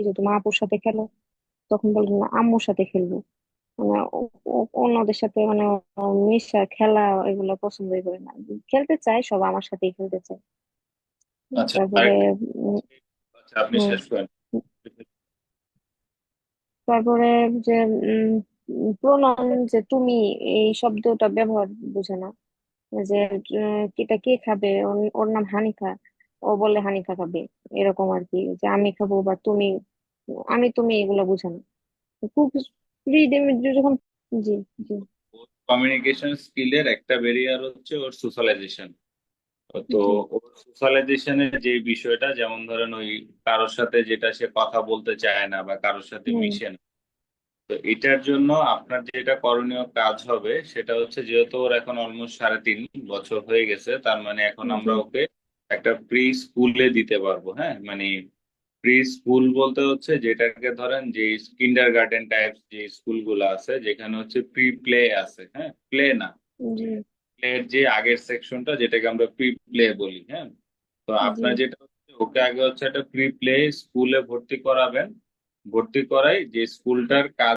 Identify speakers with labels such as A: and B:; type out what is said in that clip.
A: যে তুমি আপুর সাথে খেলো, তখন বলবো না আম্মুর সাথে খেলবো। মানে অন্যদের সাথে মানে মিশা খেলা এগুলো পছন্দই করে না। খেলতে চাই, সব আমার সাথেই খেলতে চাই।
B: আচ্ছা,
A: তারপরে
B: আরেকটা।
A: উম,
B: আচ্ছা, আপনি
A: হুম,
B: শেষ করেন।
A: তারপরে যে প্রণয়ন, যে তুমি এই শব্দটা ব্যবহার বুঝে না। যে এটা কে খাবে, ওর নাম হানিফা, ও বলে হানিফা খাবে, এরকম আর কি। যে আমি খাবো বা তুমি, আমি তুমি এগুলো বুঝে না। খুব ফ্রিডম যখন। জি, জি,
B: কমিউনিকেশন স্কিলের একটা ব্যারিয়ার হচ্ছে ওর সোশ্যালাইজেশন। তো
A: জি।
B: ওর সোশ্যালাইজেশনের যে বিষয়টা, যেমন ধরেন ওই কারোর সাথে যেটা সে কথা বলতে চায় না বা কারোর সাথে
A: হুম,
B: মিশে না। তো এটার জন্য আপনার যেটা করণীয় কাজ হবে সেটা হচ্ছে, যেহেতু ওর এখন অলমোস্ট 3.5 বছর হয়ে গেছে, তার মানে এখন
A: জি,
B: আমরা ওকে একটা প্রি স্কুলে দিতে পারবো। হ্যাঁ, মানে প্রি স্কুল বলতে হচ্ছে যেটাকে ধরেন যে কিন্ডার গার্ডেন টাইপ যে স্কুলগুলো আছে, যেখানে হচ্ছে প্রি প্লে আছে। হ্যাঁ, প্লে না,
A: জি,
B: এর যে আগের সেকশনটা যেটাকে আমরা প্রি প্লে বলি। হ্যাঁ, তো
A: জি।
B: আপনার যেটা হচ্ছে, ওকে আগে হচ্ছে একটা প্রি প্লে স্কুলে ভর্তি করাবেন। ভর্তি করাই যে স্কুলটার কাজ